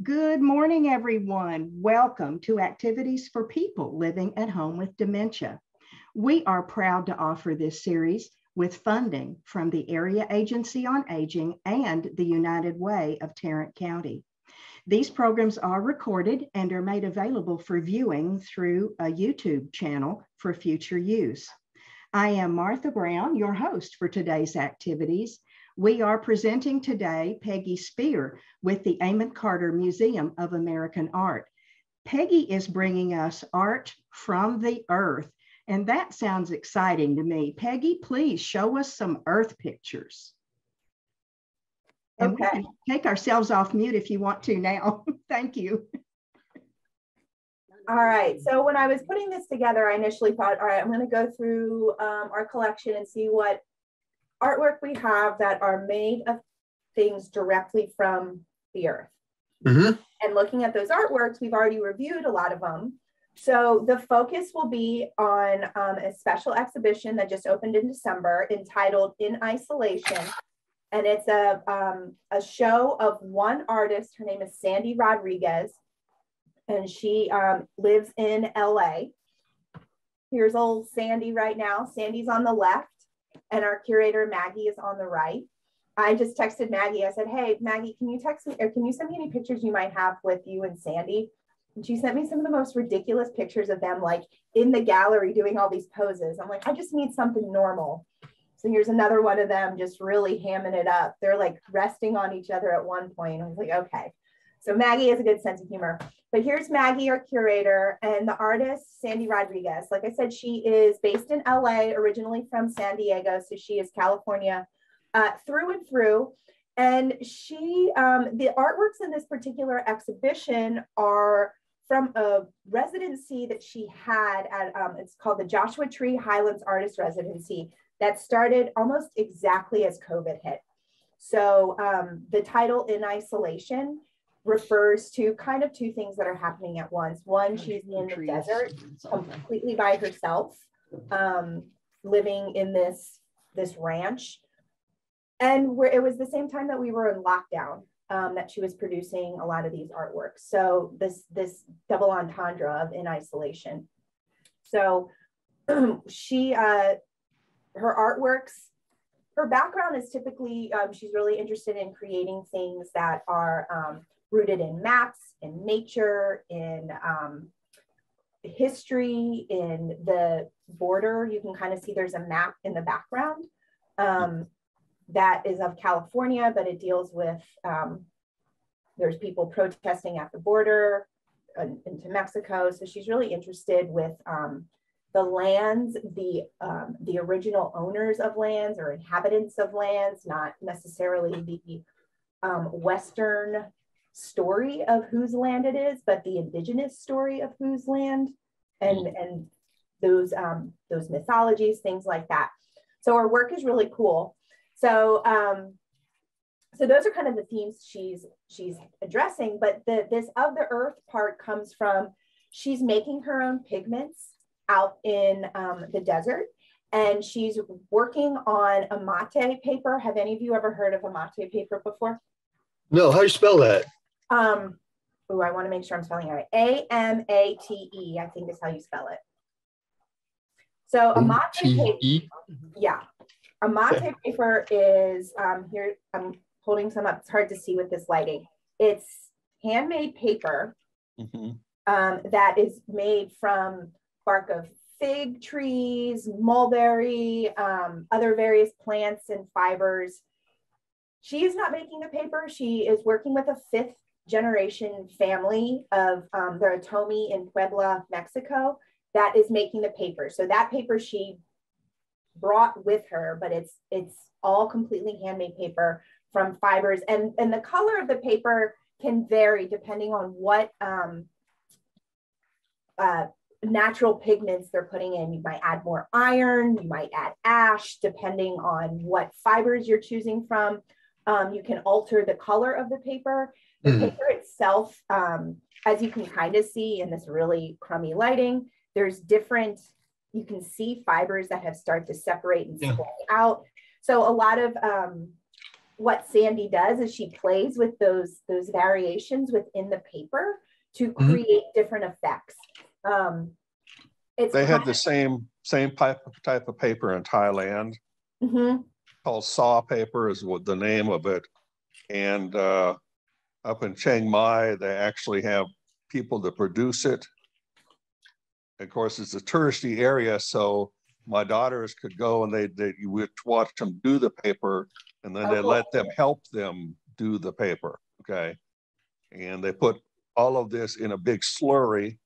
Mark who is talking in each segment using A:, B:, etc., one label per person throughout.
A: Good morning, everyone. Welcome to Activities for People Living at Home with Dementia. We are proud to offer this series with funding from the Area Agency on Aging and the United Way of Tarrant County. These programs are recorded and are made available for viewing through a YouTube channel for future use. I am Martha Brown, your host for today's activities. We are presenting today Peggy Spear with the Amon Carter Museum of American Art. Peggy is bringing us art from the earth, and that sounds exciting to me. Peggy, please show us some earth pictures. And we can take ourselves off mute if you want to now. Thank you.
B: All right, so when I was putting this together, I initially thought, all right, I'm going to go through our collection and see what artwork we have that are made of things directly from the earth. And looking at those artworks, we've already reviewed a lot of them. So the focus will be on a special exhibition that just opened in December entitled In Isolation. And it's a show of one artist. Her name is Sandy Rodriguez, and she lives in LA. Here's old Sandy right now. Sandy's on the left, and our curator, Maggie, is on the right. I just texted Maggie. I said, hey, Maggie, can you text me, or can you send me any pictures you might have with you and Sandy? And she sent me some of the most ridiculous pictures of them, like in the gallery doing all these poses. I'm like, I just need something normal. So here's another one of them just really hamming it up. They're like resting on each other at one point. I was like, okay. So Maggie has a good sense of humor. But here's Maggie, our curator, and the artist, Sandy Rodriguez. Like I said, she is based in LA, originally from San Diego. So she is California through and through. And she, the artworks in this particular exhibition are from a residency that she had at, it's called the Joshua Tree Highlands Artist Residency that started almost exactly as COVID hit. So the title In Isolation refers to kind of two things that are happening at once. One, she's in the desert completely by herself, living in this ranch. And where it was the same time that we were in lockdown, that she was producing a lot of these artworks. So this double entendre of In Isolation. So she, her artworks, her background is typically, she's really interested in creating things that are rooted in maps, in nature, in history, in the border. You can kind of see there's a map in the background that is of California, but it deals with, there's people protesting at the border into Mexico. So she's really interested with the lands, the original owners of lands or inhabitants of lands, not necessarily the Western story of whose land it is, but the indigenous story of whose land, and those mythologies, things like that. So her work is really cool. So so those are kind of the themes she's addressing. But this of the earth part comes from, she's making her own pigments out in the desert, and she's working on a mate paper. Have any of you ever heard of a mate paper before?
C: No, how do you spell that?
B: I want to make sure I'm spelling it right. A-M-A-T-E, I think is how you spell it. So a mate paper, yeah. A mate paper is, here, I'm holding some up. It's hard to see with this lighting. It's handmade paper that is made from bark of fig trees, mulberry, other various plants and fibers. She is not making the paper. She is working with a 5th generation family of the Otomi in Puebla, Mexico, that is making the paper. So that paper she brought with her, but it's all completely handmade paper from fibers. And the color of the paper can vary depending on what natural pigments they're putting in. You might add more iron, you might add ash, depending on what fibers you're choosing from. You can alter the color of the paper. The paper itself, as you can kind of see in this really crummy lighting, there's different, you can see fibers that have started to separate and spread out. So a lot of what Sandy does is she plays with those variations within the paper to create different effects.
D: They had the same type of paper in Thailand, called saw paper is what the name of it. And up in Chiang Mai, they actually have people that produce it. Of course, it's a touristy area, so my daughters could go and you would watch them do the paper, and then they let them help them do the paper, okay? And they put all of this in a big slurry,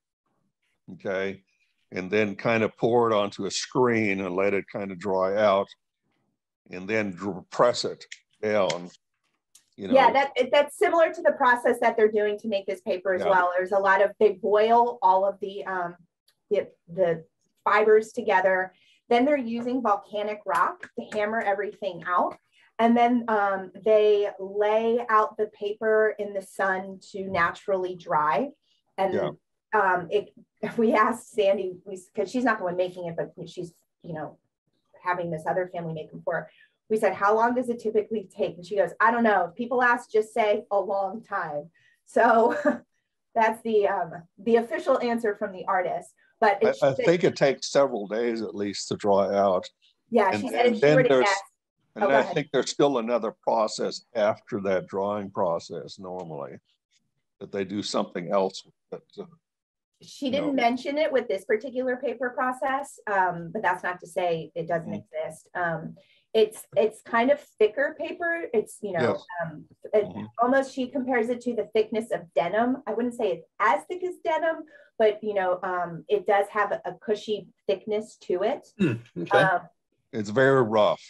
D: okay? And then kind of pour it onto a screen and let it kind of dry out, and then press it down. You know.
B: Yeah, that's similar to the process that they're doing to make this paper as well. There's a lot of, they boil all of the fibers together. Then they're using volcanic rock to hammer everything out. And then they lay out the paper in the sun to naturally dry. And we asked Sandy, because she's not the one making it, but she's, you know, having this other family make them for her. We said, how long does it typically take? And she goes, I don't know. If people ask, just say a long time. So that's the official answer from the artist. But
D: I think it takes several days at least to dry out.
B: Yeah,
D: and,
B: she said if
D: and
B: she were
D: then
B: to
D: there's,
B: guess.
D: and I think there's still another process after that drying process normally, that they do something else with it.
B: She didn't mention it with this particular paper process, but that's not to say it doesn't exist. It's kind of thicker paper. It's, you know, almost, she compares it to the thickness of denim. I wouldn't say it's as thick as denim, but, you know, it does have a cushy thickness to it.
C: Okay.
D: It's very rough.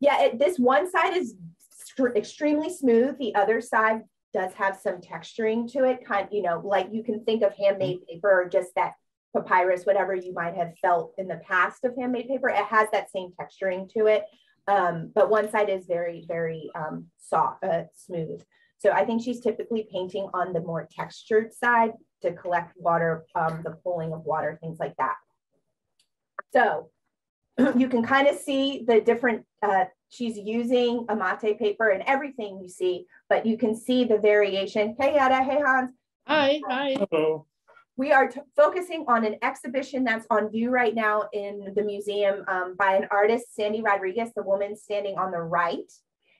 B: Yeah, this one side is extremely smooth. The other side does have some texturing to it, kind of, you know, like you can think of handmade paper or just that papyrus, whatever you might have felt in the past of handmade paper. It has that same texturing to it, but one side is very, very soft, smooth. So I think she's typically painting on the more textured side to collect water, the pulling of water, things like that. So you can kind of see the different, she's using a mate paper and everything you see, but you can see the variation. Hey, Yada, hey, Hans.
E: Hi, hi. Hello.
B: We are focusing on an exhibition that's on view right now in the museum by an artist, Sandy Rodriguez, the woman standing on the right.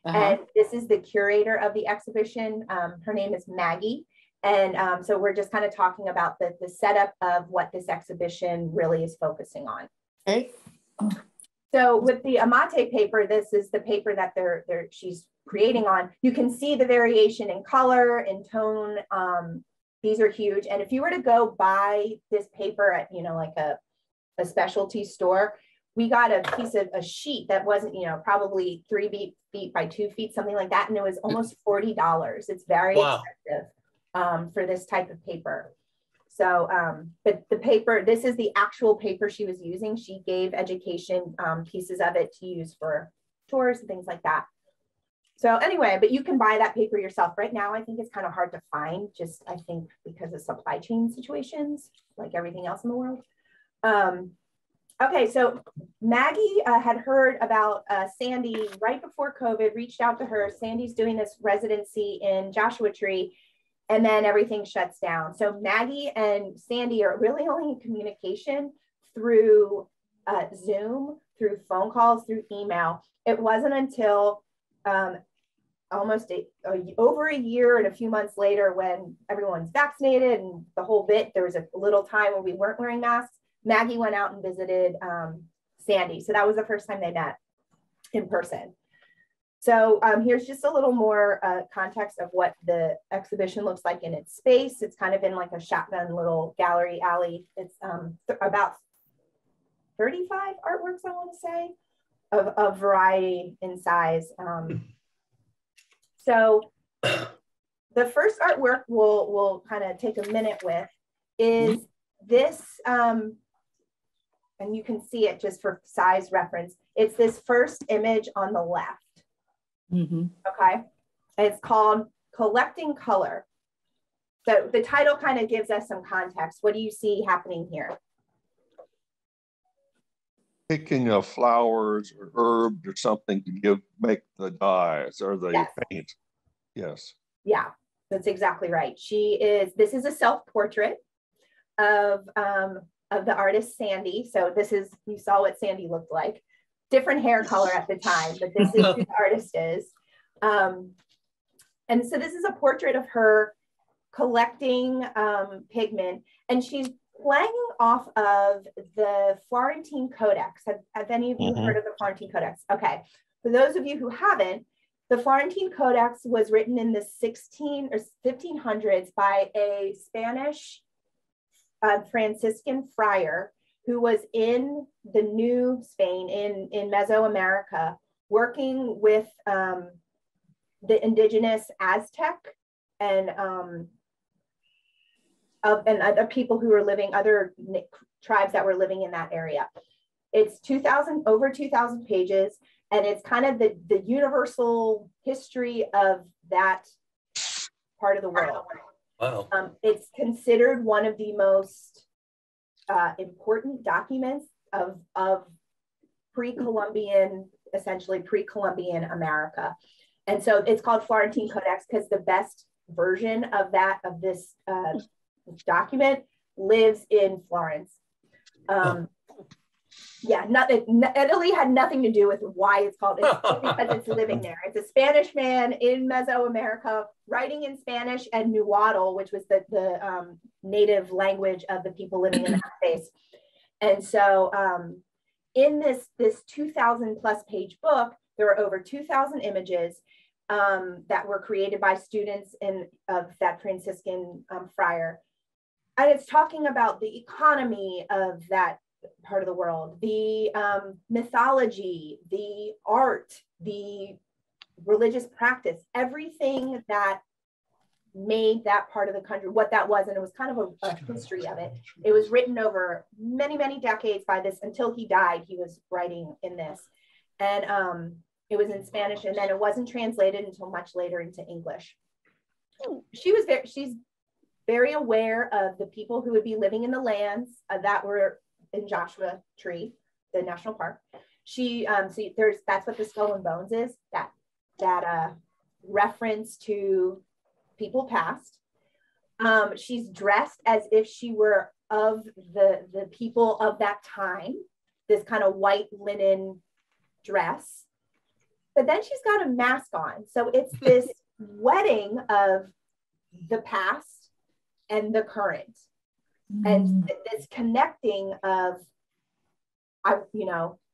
B: And this is the curator of the exhibition. Her name is Maggie. And so we're just kind of talking about the setup of what this exhibition really is focusing on.
E: Okay.
B: So with the amate paper, this is the paper that she's creating on. You can see the variation in color and tone. These are huge. And if you were to go buy this paper at, you know, like a specialty store, we got a piece of a sheet that wasn't, you know, probably 3 feet by 2 feet, something like that. And it was almost $40. It's very expensive for this type of paper. So, but the paper, this is the actual paper she was using. She gave education pieces of it to use for tours and things like that. So anyway, but you can buy that paper yourself. Right now, I think it's kind of hard to find, just I think because of supply chain situations, like everything else in the world. Okay, so Maggie had heard about Sandy right before COVID, reached out to her. Sandy's doing this residency in Joshua Tree, and then everything shuts down. So Maggie and Sandy are really only in communication through Zoom, through phone calls, through email. It wasn't until almost over a year and a few months later, when everyone's vaccinated and the whole bit, there was a little time when we weren't wearing masks, Maggie went out and visited Sandy. So that was the first time they met in person. So here's just a little more context of what the exhibition looks like in its space. It's kind of in like a shotgun little gallery alley. It's about 35 artworks, I want to say, of variety in size. So the first artwork we'll kind of take a minute with is this, and you can see it just for size reference. It's this first image on the left. Okay, it's called Collecting Color. So the title kind of gives us some context. What do you see happening here?
D: picking of flowers or herbs or something to make the dyes or the paint. Yes.
B: Yeah, that's exactly right. This is a self-portrait of the artist Sandy. So you saw what Sandy looked like. Different hair color at the time, but this is who the artist is. And so this is a portrait of her collecting pigment, and she's playing off of the Florentine Codex. Have any of you heard of the Florentine Codex? Okay. For those of you who haven't, the Florentine Codex was written in the 1500s by a Spanish Franciscan friar who was in the New Spain, in Mesoamerica, working with the indigenous Aztec and other people who were living, other tribes that were living in that area. It's over 2,000 pages, and it's kind of the universal history of that part of the world.
C: Wow.
B: It's considered one of the most important documents of essentially pre-Columbian America. And so it's called Florentine Codex because the best version of this document lives in Florence. Yeah, Italy had nothing to do with why it's called. It's because it's living there. It's a Spanish man in Mesoamerica writing in Spanish and Nahuatl, which was the native language of the people living in that space. And so in this 2,000 plus page book, there are over 2,000 images that were created by students of that Franciscan friar. And it's talking about the economy of that part of the world, the mythology, the art, the religious practice, everything that made that part of the country what that was. And it was kind of a history of it. It was written over many, many decades by this, until he died, he was writing in this. And it was in Spanish, and then it wasn't translated until much later into English. She's very aware of the people who would be living in the lands that were in Joshua Tree, the national park. That's what the Skull and Bones is, that reference to people past. She's dressed as if she were of the people of that time, this kind of white linen dress. But then she's got a mask on. So it's this wedding of the past and the current. And this connecting of,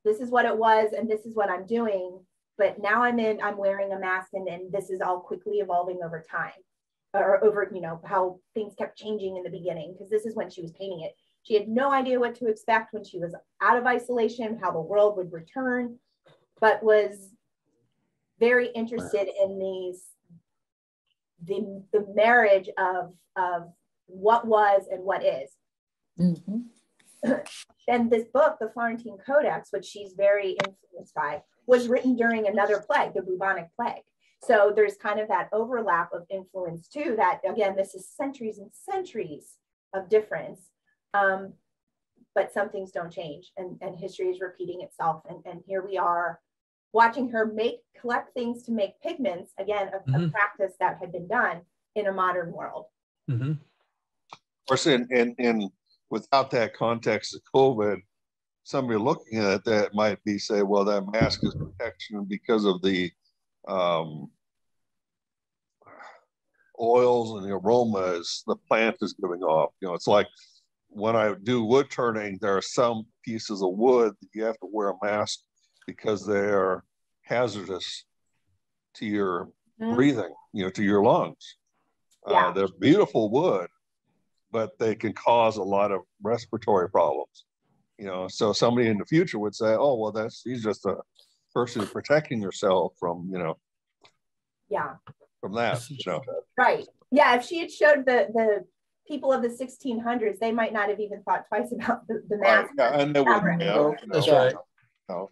B: this is what it was and this is what I'm doing, but now I'm wearing a mask, and this is all quickly evolving over time, or over, how things kept changing in the beginning, because this is when she was painting it. She had no idea what to expect when she was out of isolation, how the world would return, but was very interested in the marriage of what was and what is. And this book, the Florentine Codex, which she's very influenced by, was written during another plague, the bubonic plague. So there's kind of that overlap of influence too, that again, this is centuries and centuries of difference, but some things don't change, and history is repeating itself. And here we are watching her collect things to make pigments, again, a practice that had been done in a modern world.
D: Of course, in without that context of COVID, somebody looking at that might say, well, that mask is protection because of the oils and the aromas the plant is giving off. It's like when I do wood turning, there are some pieces of wood that you have to wear a mask because they're hazardous to your breathing, to your lungs.
B: Yeah.
D: They're beautiful wood, but they can cause a lot of respiratory problems. So somebody in the future would say, oh, well, he's just a person who's protecting herself from, from that,
B: Right. Yeah. If she had showed the people of the 1600s, they might not have even thought twice about the mask.
D: Right. Yeah, and they wouldn't.
C: That's right.
D: No.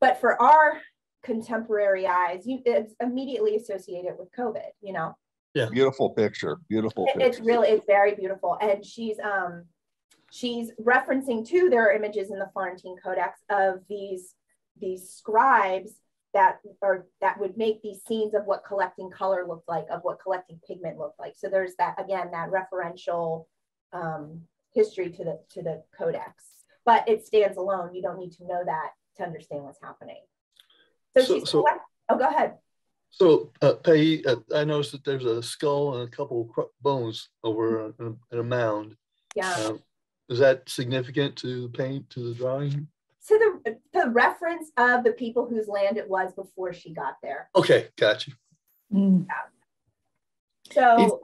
B: But for our contemporary eyes, it's immediately associated with COVID,
D: Yeah. Beautiful picture.
B: It's very beautiful. And she's she's referencing too, there are images in the Florentine Codex of these scribes that would make these scenes of what collecting color looked like, of what collecting pigment looked like. So there's that, again, that referential history to the Codex, but it stands alone. You don't need to know that to understand what's happening. Oh, go ahead.
C: So, Peggy, I noticed that there's a skull and a couple of bones over in a mound.
B: Yeah.
C: Is that significant to the drawing?
B: To the reference of the people whose land it was before she got there.
C: Okay, gotcha.
B: Yeah. So,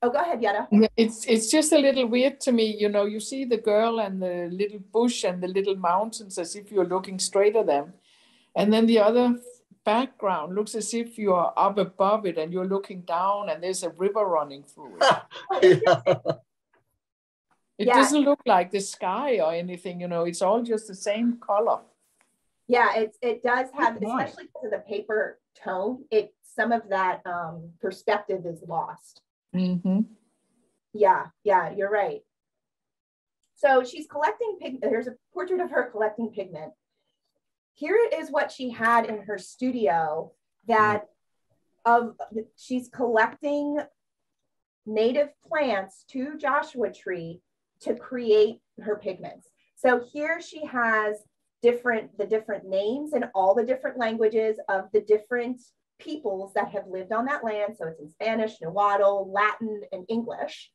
B: oh, go ahead, Yetta.
E: It's just a little weird to me, you know, you see the girl and the little bush and the little mountains as if you're looking straight at them. And then the other background looks as if you're up above it and you're looking down and there's a river running through it. It doesn't look like the sky or anything, you know, it's all just the same color.
B: Yeah, it does have, especially because of the paper tone, some of that perspective is lost.
E: Mm-hmm.
B: Yeah, you're right. So she's collecting pigment. There's a portrait of her collecting pigment. Here is what she had in her studio she's collecting native plants to Joshua Tree to create her pigments. So here she has the different names in all the different languages of the different peoples that have lived on that land. So it's in Spanish, Nahuatl, Latin, and English.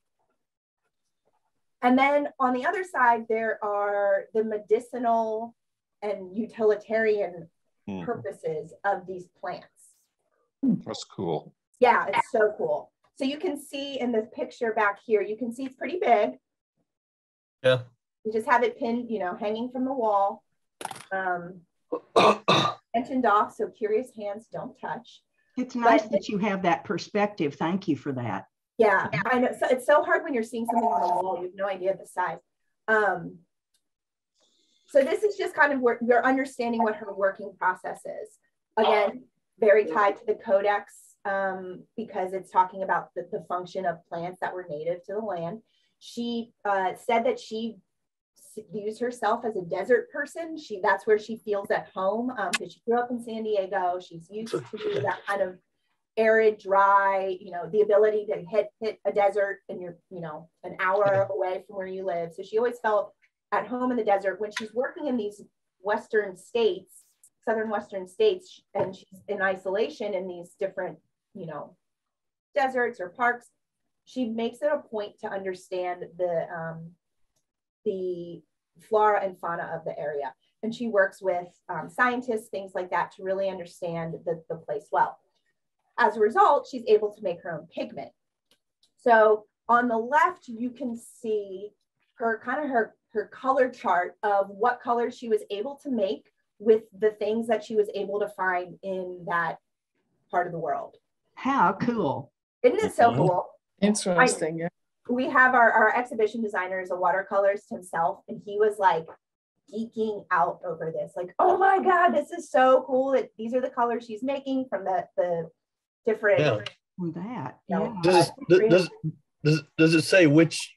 B: And then on the other side, there are the medicinal and utilitarian purposes of these plants.
D: That's cool.
B: Yeah, it's so cool. So you can see in this picture back here, you can see it's pretty big.
C: Yeah.
B: You just have it pinned, you know, hanging from the wall. Mentioned off, so curious hands don't touch.
A: It's nice that you have that perspective. Thank you for that.
B: Yeah, I know. So it's so hard when you're seeing something on the wall, you have no idea the size. So this is just kind of where you're understanding what her working process is. Again, very tied to the Codex because it's talking about the function of plants that were native to the land. She said that she views herself as a desert person. That's where she feels at home because she grew up in San Diego. She's used to that kind of arid, dry, you know, the ability to hit a desert and you're, you know, an hour away from where you live. So she always felt at home in the desert. When she's working in these Western states, Southern Western states, and she's in isolation in these different, you know, deserts or parks, she makes it a point to understand the flora and fauna of the area. And she works with scientists, things like that, to really understand the place well. As a result, she's able to make her own pigment. So on the left, you can see her color chart of what colors she was able to make with the things that she was able to find in that part of the world.
A: How cool.
B: Isn't it so cool?
E: Interesting, yeah.
B: We have our exhibition designer is a watercolorist himself, and he was like geeking out over this. Like, oh my God, this is so cool that these are the colors she's making from the different.
A: Yeah.
B: You know,
C: Does it say which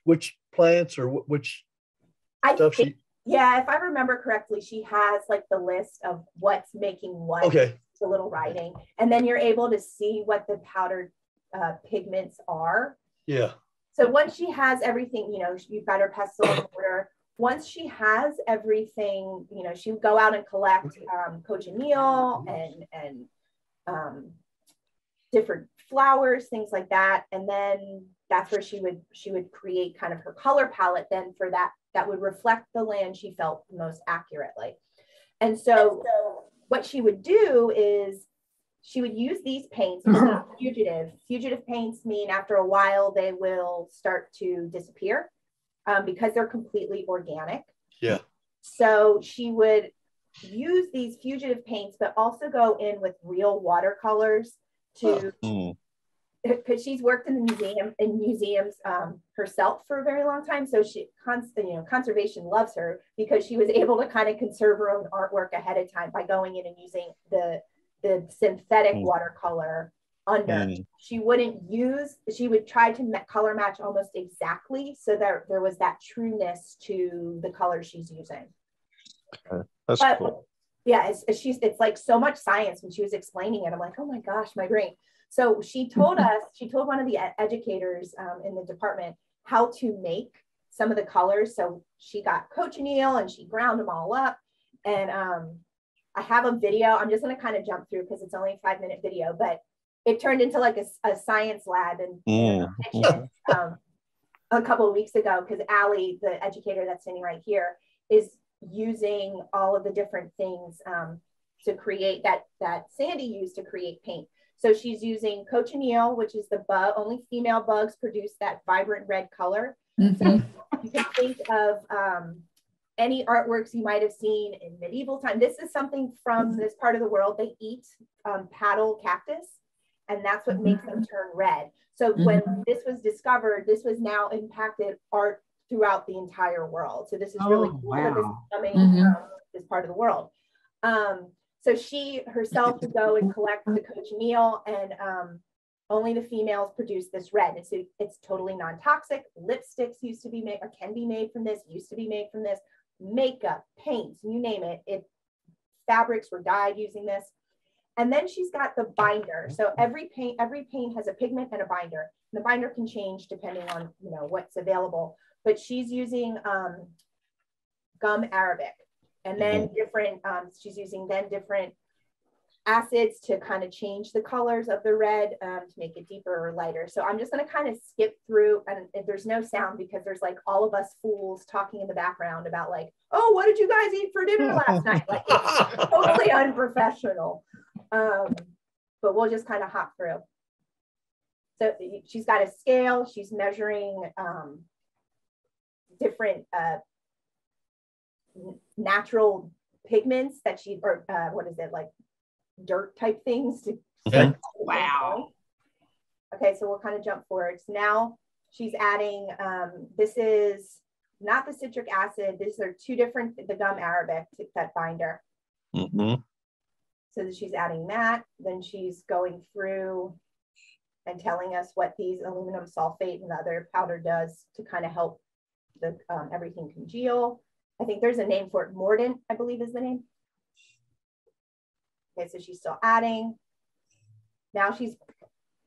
C: plants or which stuff she?
B: Yeah, if I remember correctly, she has like the list of what's making what.
C: Okay.
B: The little writing, and then you're able to see what the powdered pigments are.
C: Yeah.
B: So once she has everything, you know, you've got her pestle and mortar. Once she has everything, you know, she would go out and collect cochineal and different flowers, things like that, and then that's where she would create kind of her color palette then for that would reflect the land she felt most accurately. And so what she would do is she would use these paints, fugitive. Fugitive paints mean after a while they will start to disappear because they're completely organic.
C: Yeah.
B: So she would use these fugitive paints, but also go in with real watercolors to, because she's worked in museums herself for a very long time. So conservation loves her because she was able to kind of conserve her own artwork ahead of time by going in and using the synthetic watercolor under. She would try to color match almost exactly so that there was that trueness to the color she's using.
D: That's cool.
B: Yeah, it's like so much science. When she was explaining it, I'm like, oh my gosh, my brain. So she told one of the educators in the department how to make some of the colors. So she got cochineal and she ground them all up. And I have a video. I'm just going to kind of jump through because it's only a 5-minute video, but it turned into like a science lab in the kitchen a couple of weeks ago, because Allie, the educator that's standing right here, is using all of the different things to create that Sandy used to create paint. So she's using cochineal, which is the bug, only female bugs produce that vibrant red color. So you can think of any artworks you might have seen in medieval time. This is something from this part of the world. They eat paddle cactus, and that's what makes them turn red. So when this was discovered, this was now impacted art throughout the entire world. So this is really cool that this is coming from this part of the world. So she herself would go and collect the cochineal, and only the females produce this red. It's totally non-toxic. Lipsticks used to be made, or can be made from this, used to be made from this. Makeup, paints, you name it. Fabrics were dyed using this. And then she's got the binder. So every paint has a pigment and a binder. And the binder can change depending on what's available. But she's using gum arabic, and then she's using different acids to kind of change the colors of the red to make it deeper or lighter. So I'm just going to kind of skip through, and there's no sound because there's like all of us fools talking in the background about like, oh, what did you guys eat for dinner last night? Like, it's totally unprofessional. But we'll just kind of hop through. So she's got a scale. She's measuring different natural pigments that like dirt type things to wow. Okay, so we'll kind of jump forward. So now she's adding this is not the citric acid. These are two different, the gum arabic, that binder. So she's adding that. Then she's going through and telling us what these aluminum sulfate and the other powder does to kind of help the everything congeal. I think there's a name for it. Mordant, I believe, is the name. Okay, so she's still adding. Now she's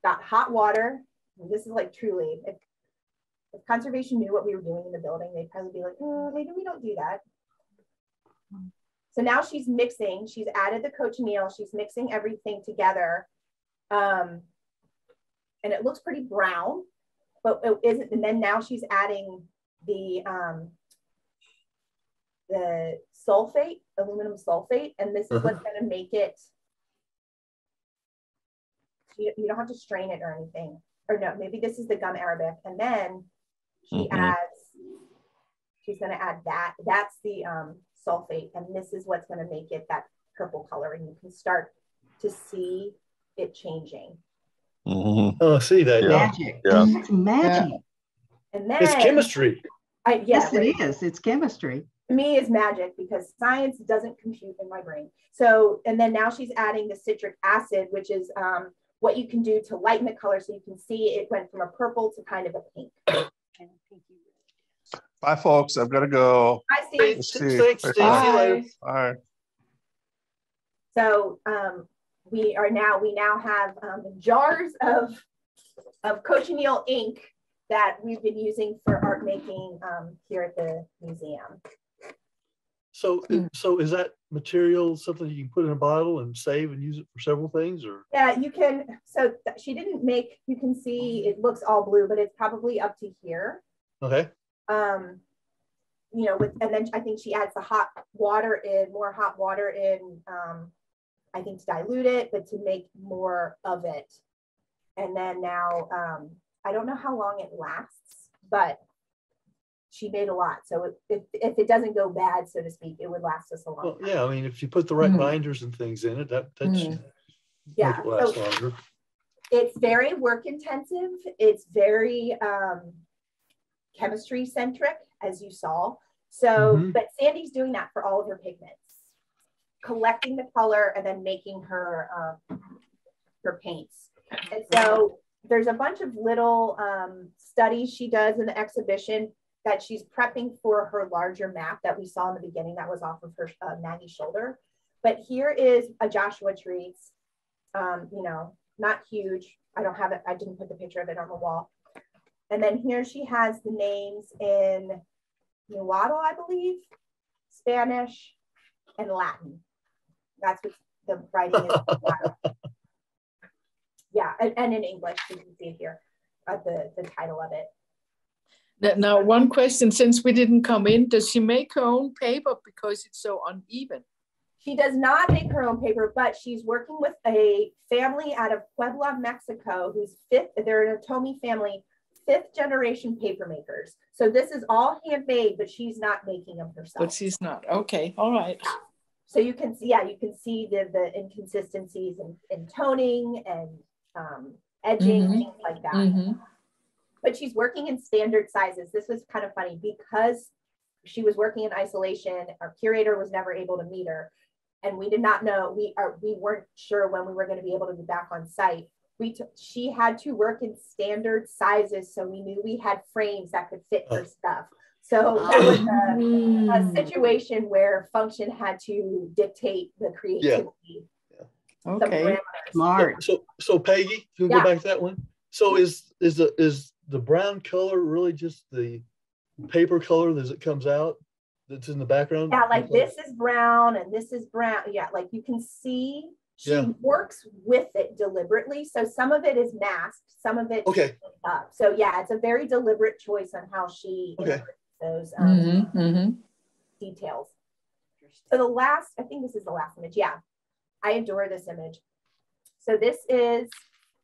B: got hot water. And this is like truly, if conservation knew what we were doing in the building, they'd probably be like, oh, maybe we don't do that. So now she's mixing. She's added the cochineal. She's mixing everything together. And it looks pretty brown, but it isn't. And then now she's adding the sulfate, aluminum sulfate, and this is what's going to make it. You don't have to strain it or anything. Or no, maybe this is the gum arabic, and then she adds. She's going to add that. That's the sulfate, and this is what's going to make it that purple color, and you can start to see it changing.
C: Oh, see that?
A: Magic.
D: Yeah.
A: It's magic.
B: And then
C: It's chemistry.
A: Yes, it is. It's chemistry.
B: To me, is magic because science doesn't compute in my brain. So, and then now she's adding the citric acid, which is what you can do to lighten the color, so you can see it went from a purple to kind of a pink.
D: Bye, folks. I've got to go.
B: Bye, Steve.
C: Thanks, Steve. See you later.
D: Bye.
B: So we now have jars of cochineal ink that we've been using for art making here at the museum.
C: So is that material something you can put in a bottle and save and use it for several things, or?
B: Yeah, you can. So she didn't make. You can see it looks all blue, but it's probably up to here.
C: Okay.
B: And then I think she adds the hot water in, more hot water in. I think to dilute it, but to make more of it. And then now, I don't know how long it lasts, but she made a lot. So if it doesn't go bad, so to speak, it would last us a long time.
C: Yeah, I mean, if you put the right binders and things in it, that should make it last longer.
B: It's very work intensive. It's very chemistry centric, as you saw. So, but Sandy's doing that for all of her pigments, collecting the color and then making her paints. And so there's a bunch of little studies she does in the exhibition that she's prepping for her larger map that we saw in the beginning that was off of her Maggie's shoulder. But here is a Joshua tree. You know, not huge. I don't have it. I didn't put the picture of it on the wall. And then here she has the names in Nahuatl, I believe, Spanish, and Latin. That's what the writing is. Yeah, and in English, you can see it here at the title of it.
E: Now, one question, since we didn't come in, does she make her own paper because it's so uneven?
B: She does not make her own paper, but she's working with a family out of Puebla, Mexico, who's they're an Otomi family, 5th generation paper makers. So this is all handmade, but she's not making them herself.
E: But she's not, okay, all right.
B: So you can see, you can see the inconsistencies in toning and edging, things like that. But she's working in standard sizes. This was kind of funny because she was working in isolation. Our curator was never able to meet her. And we did not know, we weren't sure when we were going to be able to be back on site. She had to work in standard sizes, so we knew we had frames that could fit her stuff. So there was a situation where function had to dictate the creativity.
E: Yeah. Okay.
A: Smart.
C: So Peggy, can we go back to that one? So is the brown color really just the paper color as it comes out that's in the background?
B: Yeah, like this is brown and this is brown. Yeah, like you can see she works with it deliberately. So some of it is masked, some of it is up. So yeah, it's a very deliberate choice on how she those details. So the last, I think this is the last image. Yeah, I adore this image. So this is,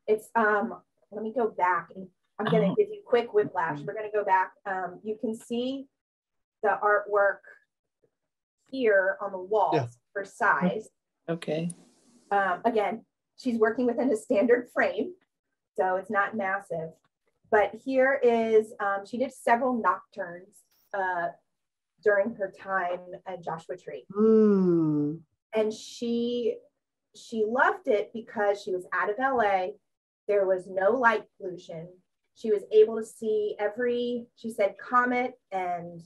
B: it's, let me go back and I'm going to give you quick whiplash. We're going to go back. You can see the artwork here on the walls for size.
E: Okay.
B: Again, she's working within a standard frame, so it's not massive. But here is, she did several nocturnes during her time at Joshua Tree. And she loved it because she was out of LA. There was no light pollution. She was able to see every, she said, comet and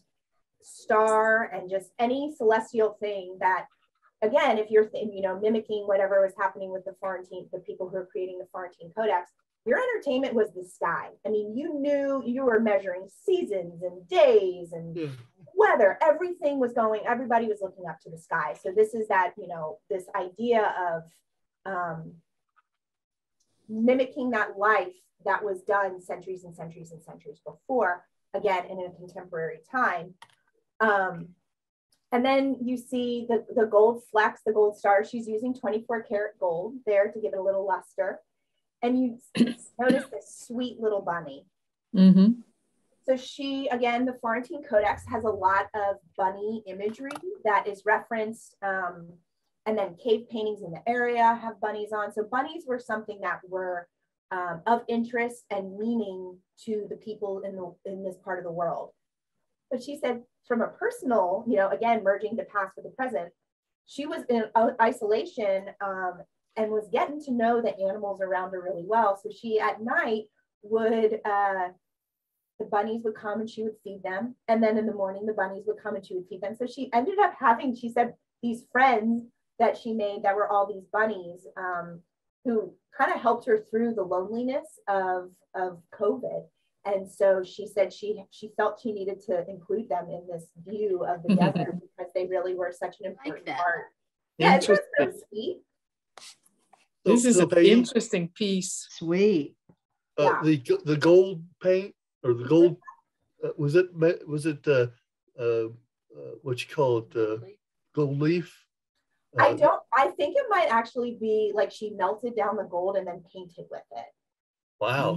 B: star and just any celestial thing that, again, if you're mimicking whatever was happening with the Florentine, the people who are creating the Florentine Codex, your entertainment was the sky. I mean, you knew you were measuring seasons and days and weather. Everything was going, everybody was looking up to the sky. So this is that, this idea of mimicking that life that was done centuries and centuries and centuries before, again, in a contemporary time. And then you see the gold flecks, the gold stars. She's using 24 karat gold there to give it a little luster. And you notice this sweet little bunny. So she, again, the Florentine Codex has a lot of bunny imagery that is referenced. And then cave paintings in the area have bunnies on. So bunnies were something that were of interest and meaning to the people in this part of the world. But she said, from a personal, again, merging the past with the present, she was in isolation and was getting to know the animals around her really well. So she, at night, would, the bunnies would come and she would feed them. And then in the morning, the bunnies would come and she would feed them. So she ended up having, she said, these friends that she made that were all these bunnies who kind of helped her through the loneliness of COVID. And so she said she felt she needed to include them in this view of the desert because they really were such an important part. Yeah, it's so sweet.
E: This is an interesting piece.
A: Sweet.
C: The gold paint or the gold was it what you call it, gold leaf?
B: I think it might actually be like she melted down the gold and then painted with it.
C: Wow.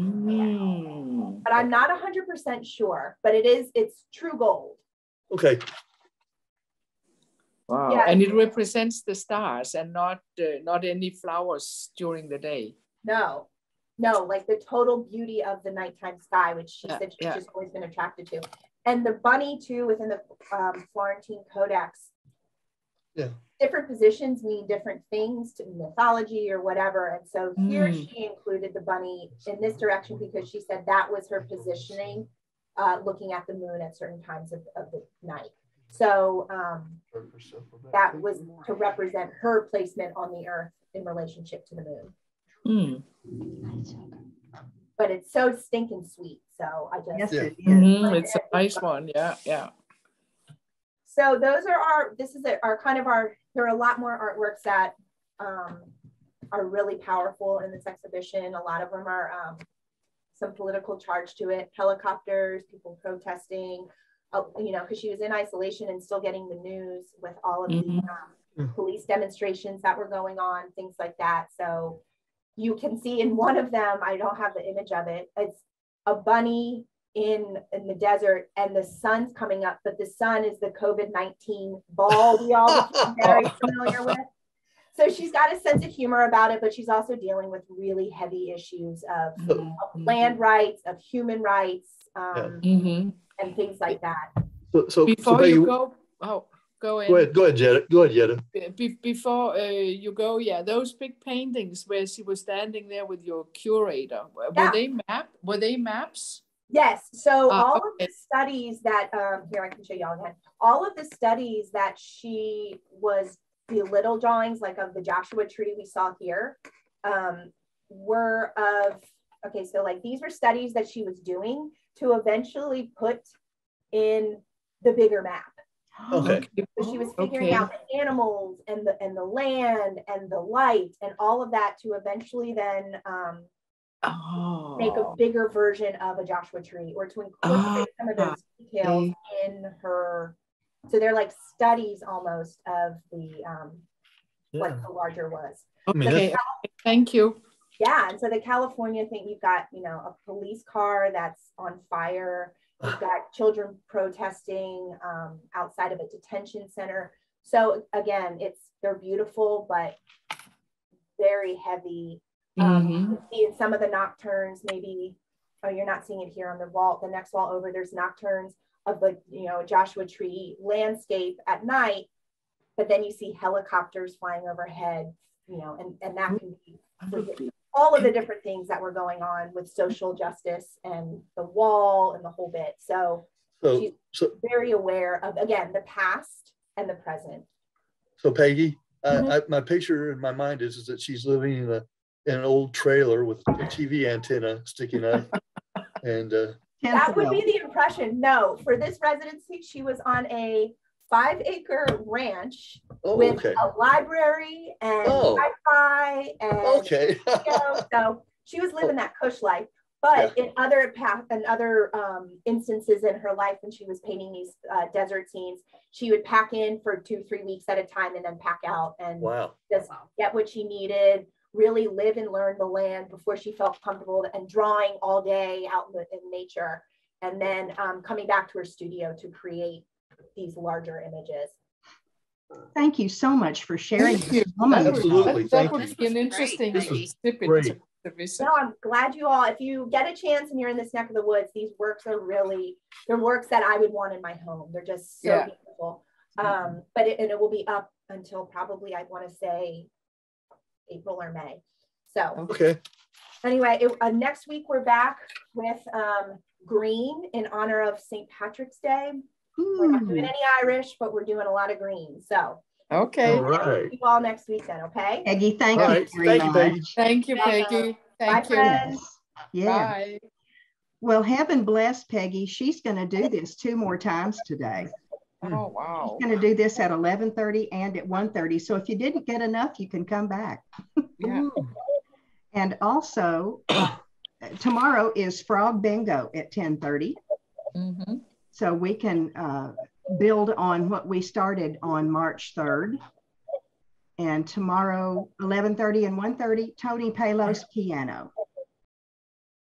B: But I'm not 100% sure, but it's true gold.
C: Okay.
E: Wow. Yeah. And it represents the stars and not any flowers during the day.
B: No, like the total beauty of the nighttime sky, which she said she's just always been attracted to. And the bunny too, within the Florentine Codex, different positions mean different things to mythology or whatever. And so here she included the bunny in this direction because she said that was her positioning, looking at the moon at certain times of the night. So that was to represent her placement on the earth in relationship to the moon. But it's so stinking sweet. So I just,
E: it's a nice one. Yeah.
B: So those are there are a lot more artworks that are really powerful in this exhibition. A lot of them are some political charge to it, helicopters, people protesting, because she was in isolation and still getting the news with all of the police demonstrations that were going on, things like that. So you can see in one of them, I don't have the image of it, it's a bunny in the desert and the sun's coming up, but the sun is the COVID-19 ball we all became very familiar with. So she's got a sense of humor about it, but she's also dealing with really heavy issues of land rights, of human rights, and things like that.
C: So
E: before you go, go in.
C: Go ahead, Yetta.
E: Before you go, those big paintings where she was standing there with your curator, were they maps?
B: Yes. So all of the studies that, here I can show y'all again, all of the studies that she was, the little drawings like of the Joshua tree we saw here were of, so like these were studies that she was doing to eventually put in the bigger map.
C: Okay.
B: So she was figuring out the animals and the land and the light and all of that to eventually then make a bigger version of a Joshua tree, or to incorporate some of those details in her. So they're like studies almost of the what the larger was.
E: Okay, thank you.
B: Yeah, and so the California thing, you've got, a police car that's on fire. You've got children protesting outside of a detention center. So again, they're beautiful, but very heavy. You see in some of the nocturnes, maybe, you're not seeing it here on the wall, the next wall over, there's nocturnes of the, Joshua tree landscape at night, but then you see helicopters flying overhead, and that can be all of the different things that were going on with social justice and the wall and the whole bit. So she's very aware of, again, the past and the present.
C: So Peggy, my picture in my mind is that she's living in an old trailer with a TV antenna sticking up. And
B: that would be the impression. No, for this residency, she was on a 5-acre ranch with a library and Wi-Fi and so she was living that cush life. But in other instances in her life, when she was painting these desert scenes, she would pack in for 2-3 weeks at a time and then pack out and just get what she needed, really live and learn the land before she felt comfortable, and drawing all day out in nature, and then coming back to her studio to create these larger images.
A: Thank you so much for sharing.
C: Absolutely.
E: That would be an interesting snippet.
B: No, I'm glad you all, if you get a chance and you're in this neck of the woods, these works are really, they're works that I would want in my home. They're just so beautiful. But it will be up until probably, I want to say, April or May. So anyway, next week we're back with green in honor of St. Patrick's Day. We're not doing any Irish, but we're doing a lot of green. So
C: all right.
B: See you all next week then, okay?
A: Peggy, thank you very much.
E: Thank you, Peggy. Thank you.
B: Friends.
E: Bye.
A: Well, heaven bless Peggy. She's going to do this 2 more times today.
E: Oh, wow.
A: She's going to do this at 11:30 and at 1:30. So if you didn't get enough, you can come back.
E: Yeah.
A: And also, tomorrow is Frog Bingo at 10:30. So we can build on what we started on March 3rd. And tomorrow, 11:30 and 1:30, Tony Palos piano.